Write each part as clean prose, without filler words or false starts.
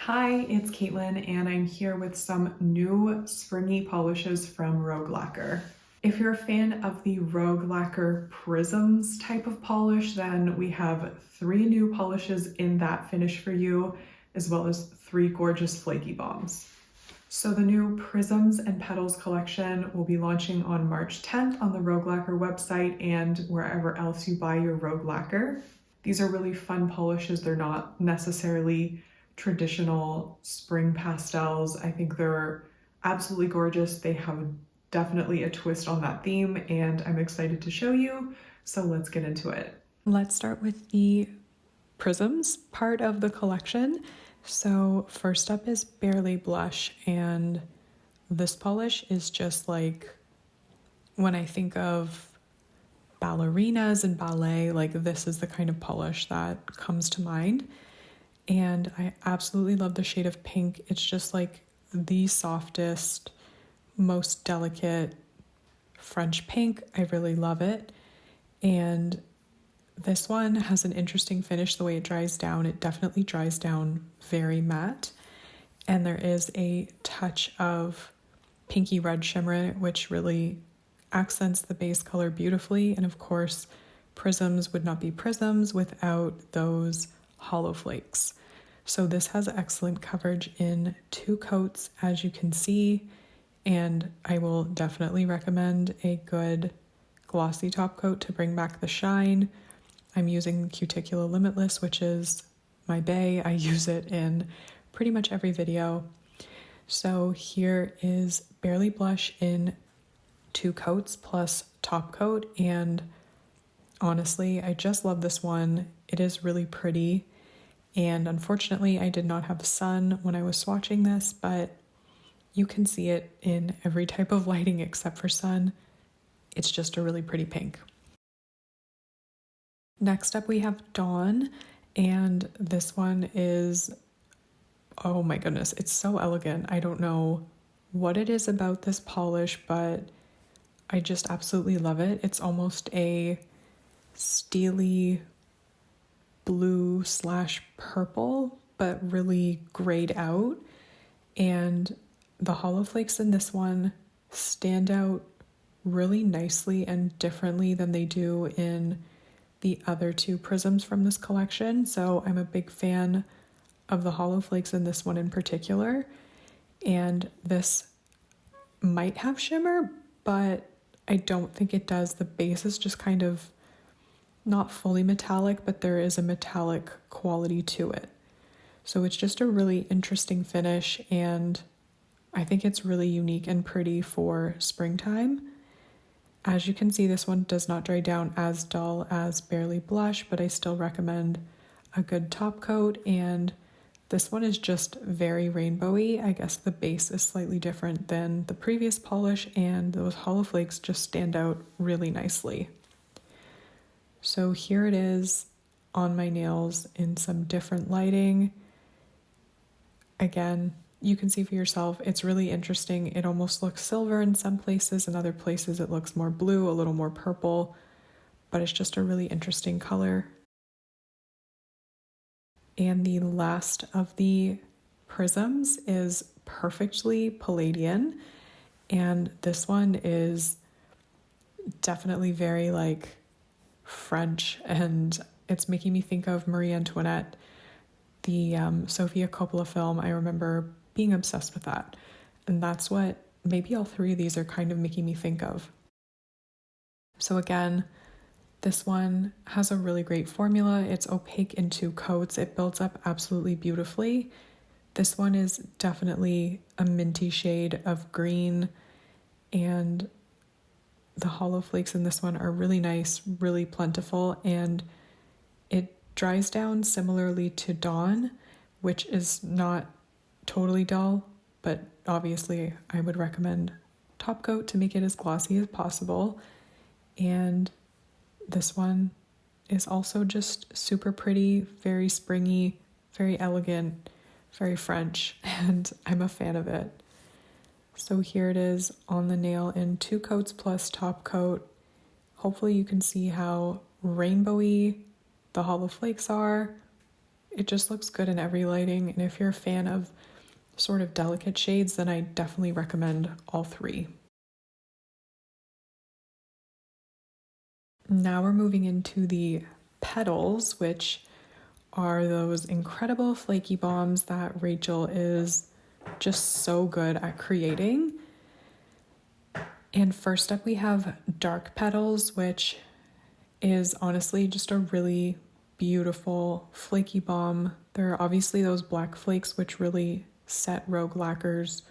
Hi, it's Caitlin, and I'm here with some new springy polishes from Rogue Lacquer. If you're a fan of the Rogue Lacquer Prisms type of polish, then we have 3 new polishes in that finish for you, as well as 3 gorgeous flaky bombs. So the new Prisms and Petals collection will be launching on March 10th on the Rogue Lacquer website and wherever else you buy your Rogue Lacquer. These are really fun polishes. They're not necessarily traditional spring pastels. I think they're absolutely gorgeous. They have definitely a twist on that theme, and I'm excited to show you. So let's get into it. Let's start with the Prisms part of the collection. So first up is Barely Blush, and this polish is just like, when I think of ballerinas and ballet, like this is the kind of polish that comes to mind. And I absolutely love the shade of pink. It's just like the softest, most delicate French pink. I really love it. And this one has an interesting finish the way it dries down. It definitely dries down very matte. And there is a touch of pinky red shimmer in it, which really accents the base color beautifully. And of course, Prisms would not be Prisms without those hollow flakes. So this has excellent coverage in 2 coats, as you can see, and I will definitely recommend a good glossy top coat to bring back the shine. I'm using Cuticula Limitless, which is my bae. I use it in pretty much every video. So here is Barely Blush in 2 coats plus top coat, and honestly, I just love this one. It is really pretty. And unfortunately, I did not have sun when I was swatching this, but you can see it in every type of lighting except for sun. It's just a really pretty pink. Next up, we have Dawn, and this one is, oh my goodness, it's so elegant. I don't know what it is about this polish, but I just absolutely love it. It's almost a steely blue / purple, but really grayed out. And the hollow flakes in this one stand out really nicely and differently than they do in the other 2 prisms from this collection. So I'm a big fan of the hollow flakes in this one in particular. And this might have shimmer, but I don't think it does. The base is just kind of not fully metallic, but there is a metallic quality to it. So it's just a really interesting finish, and I think it's really unique and pretty for springtime. As you can see, this one does not dry down as dull as Barely Blush, but I still recommend a good top coat, and this one is just very rainbowy. I guess the base is slightly different than the previous polish, and those hollow flakes just stand out really nicely. So here it is on my nails in some different lighting. Again, you can see for yourself, it's really interesting. It almost looks silver in some places, in other places it looks more blue, a little more purple, but it's just a really interesting color. And the last of the prisms is Perfectly Palladian, and this one is definitely very like French, and it's making me think of Marie Antoinette, the Sofia Coppola film. I remember being obsessed with that, and that's what maybe all 3 of these are kind of making me think of. So again, this one has a really great formula. It's opaque in 2 coats. It builds up absolutely beautifully. This one is definitely a minty shade of green, and the hollow flakes in this one are really nice, really plentiful, and it dries down similarly to Dawn, which is not totally dull, but obviously I would recommend top coat to make it as glossy as possible. And this one is also just super pretty, very springy, very elegant, very French, and I'm a fan of it. So here it is on the nail in 2 coats plus top coat. Hopefully you can see how rainbowy the hollow flakes are. it just looks good in every lighting. And if you're a fan of sort of delicate shades, then I definitely recommend all three. Now we're moving into the petals, which are those incredible flaky bombs that Rachel is just so good at creating. And first up we have Dark Petals, which is honestly just a really beautiful flaky bomb. There are obviously those black flakes which really set Rogue Lacquer's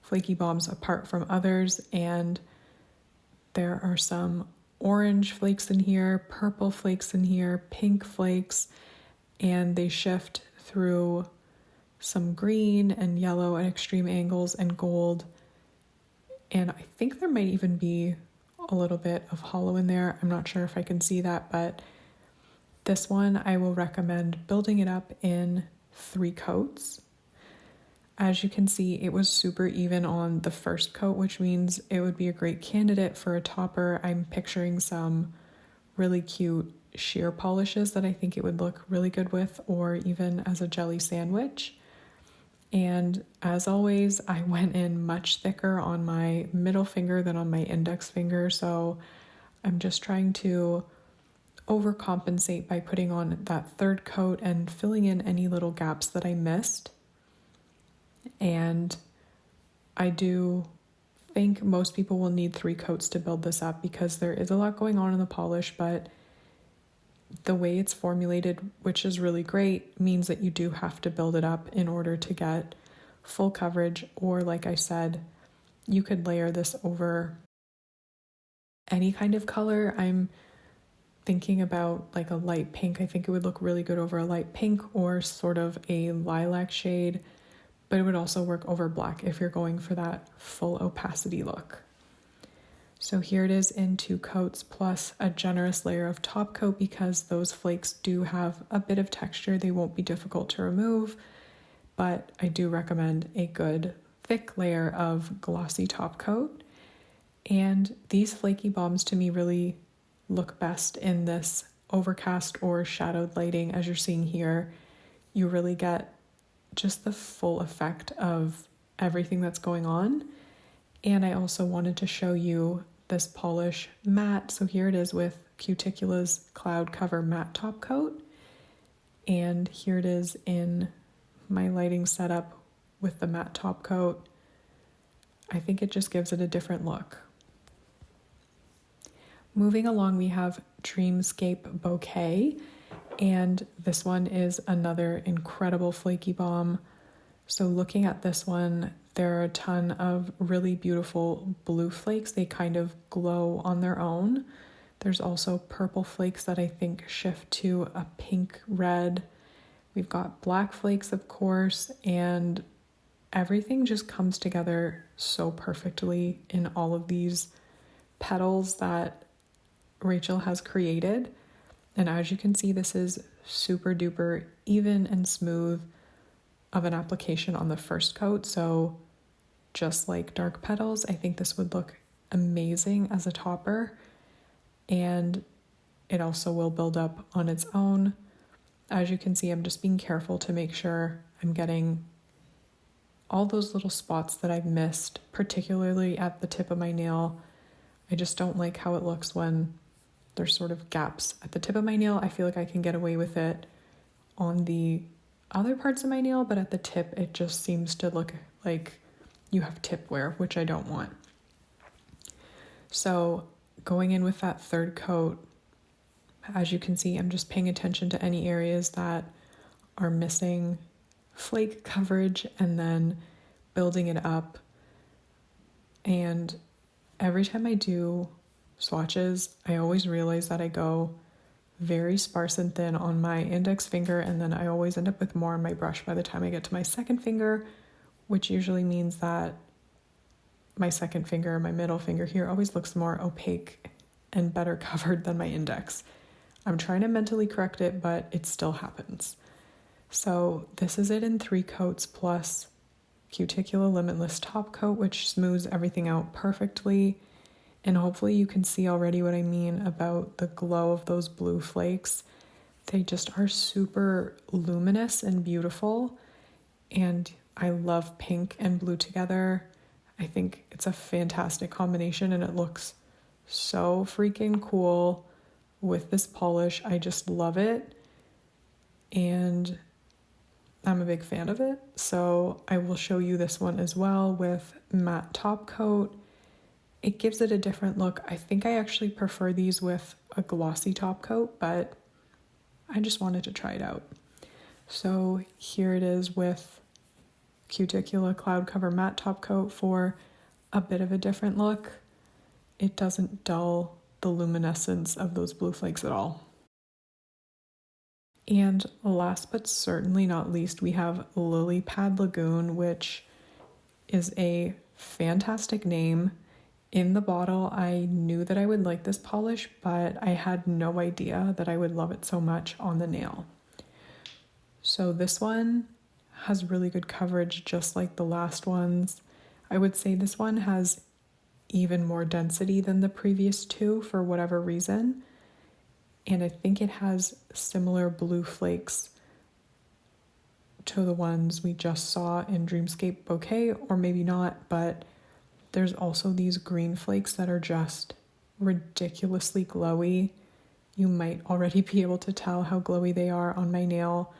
flaky bombs apart from others, and there are some orange flakes in here, purple flakes in here, pink flakes, and they shift through some green and yellow at extreme angles and gold. And I think there might even be a little bit of hollow in there. I'm not sure if I can see that, but this one I will recommend building it up in 3 coats. As you can see, it was super even on the first coat, which means it would be a great candidate for a topper. I'm picturing some really cute sheer polishes that I think it would look really good with, or even as a jelly sandwich. And as always, I went in much thicker on my middle finger than on my index finger, so I'm just trying to overcompensate by putting on that 3rd coat and filling in any little gaps that I missed. And I do think most people will need 3 coats to build this up because there is a lot going on in the polish, but the way it's formulated, which is really great, means that you do have to build it up in order to get full coverage. Or like I said, you could layer this over any kind of color. I'm thinking about like a light pink. I think it would look really good over a light pink or sort of a lilac shade, but it would also work over black if you're going for that full opacity look. So here it is in 2 coats plus a generous layer of top coat because those flakes do have a bit of texture. They won't be difficult to remove, but I do recommend a good thick layer of glossy top coat. And these flaky bombs to me really look best in this overcast or shadowed lighting. As you're seeing here, you really get just the full effect of everything that's going on. And I also wanted to show you this polish matte. So here it is with Cuticula's Cloud Cover Matte Top Coat. And here it is in my lighting setup with the matte top coat. I think it just gives it a different look. Moving along, we have Dreamscape Bouquet. And this one is another incredible flaky bomb. So looking at this one, there are a ton of really beautiful blue flakes. They kind of glow on their own. There's also purple flakes that I think shift to a pink red. We've got black flakes, of course, and everything just comes together so perfectly in all of these petals that Rachel has created. And as you can see, this is super duper even and smooth of an application on the first coat. So just like Dark Petals, I think this would look amazing as a topper, and it also will build up on its own. As you can see, I'm just being careful to make sure I'm getting all those little spots that I've missed, particularly at the tip of my nail. I just don't like how it looks when there's sort of gaps at the tip of my nail. I feel like I can get away with it on the other parts of my nail, but at the tip, it just seems to look like you have tip wear, which I don't want. So going in with that 3rd coat, as you can see, I'm just paying attention to any areas that are missing flake coverage and then building it up. And every time I do swatches, I always realize that I go very sparse and thin on my index finger, and then I always end up with more on my brush by the time I get to my 2nd finger, which usually means that my 2nd finger, my middle finger here, always looks more opaque and better covered than my index. I'm trying to mentally correct it, but it still happens. So this is it in 3 coats plus Cuticula Limitless Top Coat, which smooths everything out perfectly. And hopefully you can see already what I mean about the glow of those blue flakes. They just are super luminous and beautiful, and I love pink and blue together. I think it's a fantastic combination and it looks so freaking cool with this polish. I just love it and I'm a big fan of it. So I will show you this one as well with matte top coat. It gives it a different look. I think I actually prefer these with a glossy top coat, but I just wanted to try it out. So here it is with Cuticula Cloud Cover Matte Top Coat for a bit of a different look. It doesn't dull the luminescence of those blue flakes at all. And last but certainly not least, we have Lily Pad Lagoon, which is a fantastic name. In the bottle, I knew that I would like this polish, but I had no idea that I would love it so much on the nail. So this one has really good coverage, just like the last ones. I would say this one has even more density than the previous two for whatever reason. And I think it has similar blue flakes to the ones we just saw in Dreamscape Bouquet, or maybe not, but there's also these green flakes that are just ridiculously glowy. You might already be able to tell how glowy they are on my nail.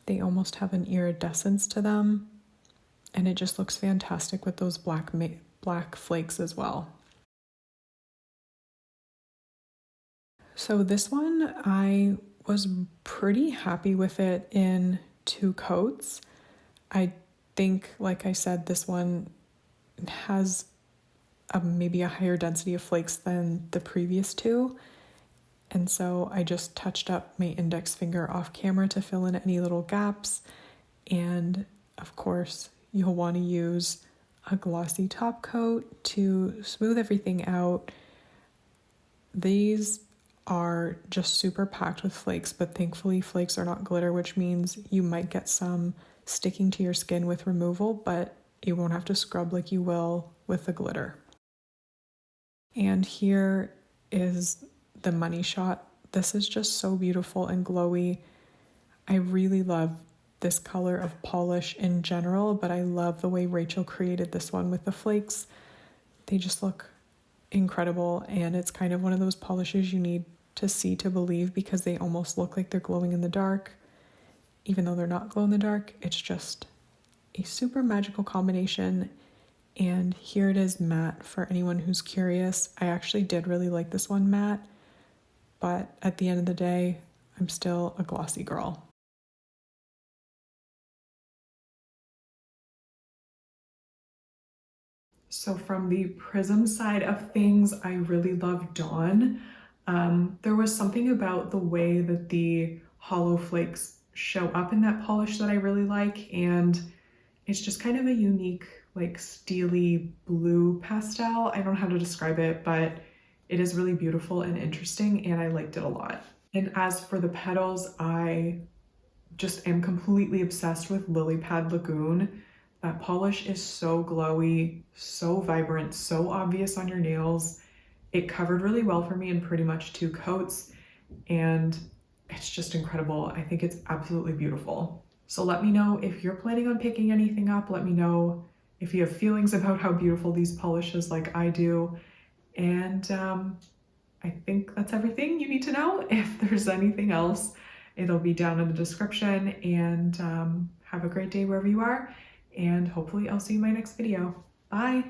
They almost have an iridescence to them, and it just looks fantastic with those black flakes as well. So this one, I was pretty happy with it in 2 coats. I think, like I said, this one has maybe a higher density of flakes than the previous 2. And so I just touched up my index finger off camera to fill in any little gaps. And of course, you'll want to use a glossy top coat to smooth everything out. These are just super packed with flakes, but thankfully flakes are not glitter, which means you might get some sticking to your skin with removal, but you won't have to scrub like you will with the glitter. And here is the Money Shot. This is just so beautiful and glowy. I really love this color of polish in general, but I love the way Rachel created this one with the flakes. They just look incredible, and it's kind of one of those polishes you need to see to believe because they almost look like they're glowing in the dark. Even though they're not glow in the dark, it's just a super magical combination. And here it is matte for anyone who's curious. I actually did really like this one matte, but at the end of the day, I'm still a glossy girl. So from the Prism side of things, I really love Dawn. There was something about the way that the hollow flakes show up in that polish that I really like, and it's just kind of a unique, like steely blue pastel. I don't know how to describe it, but it is really beautiful and interesting, and I liked it a lot. And as for the petals, I just am completely obsessed with Lily Pad Lagoon. That polish is so glowy, so vibrant, so obvious on your nails. It covered really well for me in pretty much 2 coats, and it's just incredible. I think it's absolutely beautiful. So let me know if you're planning on picking anything up. Let me know if you have feelings about how beautiful these polishes like I do. And I think that's everything you need to know. If there's anything else, it'll be down in the description. And have a great day wherever you are. And hopefully I'll see you in my next video. Bye.